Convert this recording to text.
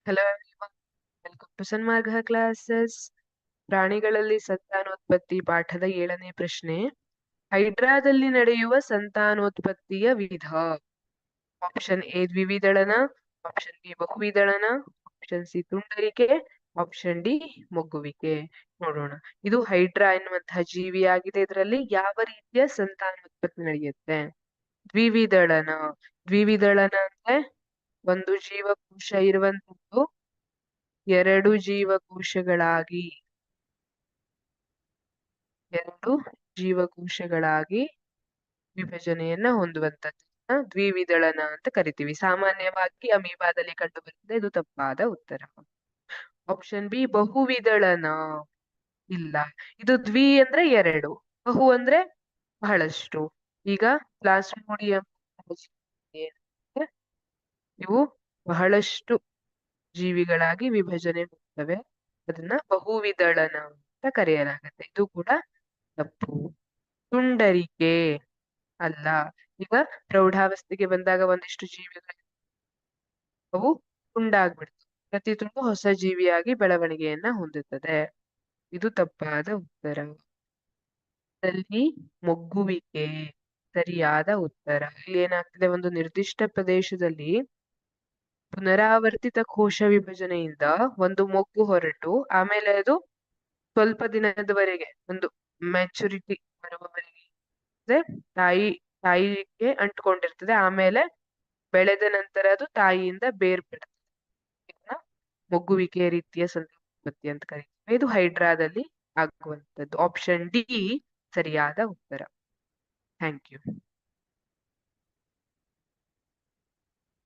Hello everyone, welcome to Sanmarga classes. ಪ್ರಾಣಿಗಳಲ್ಲಿ ಸಂತಾನೋತ್ಪತ್ತಿ ಪಾಠದ 7ನೇ ಪ್ರಶ್ನೆ. ಹೈಡ್ರಾದಲ್ಲಿ ನಡೆಯುವ ಸಂತಾನೋತ್ಪತ್ತಿಯ ವಿಧ. ಆಪ್ಷನ್ ಎ ದ್ವಿವಿದಳನ, ಆಪ್ಷನ್ ಬಿ ಬಹುವಿದಳನ, ಆಪ್ಷನ್ ಸಿ ತುಂಡರಿಕೆ, ಆಪ್ಷನ್ ಡಿ ಮೊಗ್ಗುವಿಕೆ. ನೋಡೋಣ. ಇದು ಹೈಡ್ರಾ ಎನ್ನುವಂತಹ ಜೀವಿಯಾಗಿದೆ. ಇದರಲ್ಲಿ ಯಾವ ರೀತಿಯ ಸಂತಾನೋತ್ಪತ್ತಿ ನಡೆಯುತ್ತೆ? ದ್ವಿವಿದಳನ. ದ್ವಿವಿದಳನ ಅಂದ್ರೆ ಒಂದು ಜೀವಕೋಶ ಇರುವಂತದ್ದು ಎರಡು ಜೀವಕೋಶಗಳಾಗಿ ವಿಭಜನೆಯನ್ನ ಹೊಂದುವಂತದ್ದನ್ನ ದ್ವಿವಿದಳನ ಅಂತ ಕರಿತೀವಿ. ಸಾಮಾನ್ಯವಾಗಿ ಅಮೀಬಾದಲ್ಲಿ ಕಂಡು ಬರ್ತದೆ. ಇದು ತಪ್ಪಾದ ಉತ್ತರ. ಆಪ್ಷನ್ ಬಿ ಬಹುವಿದಳನ. ಇಲ್ಲ, ಇದು ದ್ವಿ ಅಂದ್ರೆ ಎರಡು, ಬಹು ಅಂದ್ರೆ ಬಹಳಷ್ಟು. ಈಗ ಪ್ಲಾಸ್ಮೋಡಿಯಂ ಇವು ಬಹಳಷ್ಟು ಜೀವಿಗಳಾಗಿ ವಿಭಜನೆ ಹೊಂದುತ್ತವೆ. ಅದನ್ನ ಬಹುವಿದಳನ ಅಂತ ಕರೆಯಲಾಗುತ್ತೆ. ಇದು ಕೂಡ ತಪ್ಪು. ತುಂಡರಿಕೆ ಅಲ್ಲ. ಈಗ ಪ್ರೌಢಾವಸ್ಥೆಗೆ ಬಂದಾಗ ಒಂದಿಷ್ಟು ಜೀವಿಗಳು ಅವು ತುಂಡಾಗ್ಬಿಡ್ತವೆ. ಪ್ರತಿ ತುಂಡು ಹೊಸ ಜೀವಿಯಾಗಿ ಬೆಳವಣಿಗೆಯನ್ನ ಹೊಂದುತ್ತದೆ. ಇದು ತಪ್ಪಾದ ಉತ್ತರ. ಇದರಲ್ಲಿ ಮೊಗ್ಗುವಿಕೆ ಸರಿಯಾದ ಉತ್ತರ. ಇಲ್ಲಿ ಏನಾಗ್ತದೆ, ಒಂದು ನಿರ್ದಿಷ್ಟ ಪ್ರದೇಶದಲ್ಲಿ ಪುನರಾವರ್ತಿತ ಕೋಶ ವಿಭಜನೆಯಿಂದ ಒಂದು ಮೊಗ್ಗು ಹೊರಟು ಆಮೇಲೆ ಅದು ಸ್ವಲ್ಪ ದಿನದವರೆಗೆ ಒಂದು ಮೆಚುರಿಟಿ ಬರುವವರೆಗೆ ತಾಯಿಗೆ ಅಂಟ್ಕೊಂಡಿರ್ತದೆ. ಆಮೇಲೆ ಬೆಳೆದ ನಂತರ ಅದು ತಾಯಿಯಿಂದ ಬೇರ್ಪಡುತ್ತೆ. ಇದನ್ನ ಮೊಗ್ಗುವಿಕೆ ರೀತಿಯ ಸಂತಾನೋತ್ಪತ್ತಿ ಅಂತ ಕರೀತೀವಿ. ಇದು ಹೈಡ್ರಾದಲ್ಲಿ ಆಗುವಂತದ್ದು. ಆಪ್ಷನ್ ಡಿ ಸರಿಯಾದ ಉತ್ತರ. Thank you.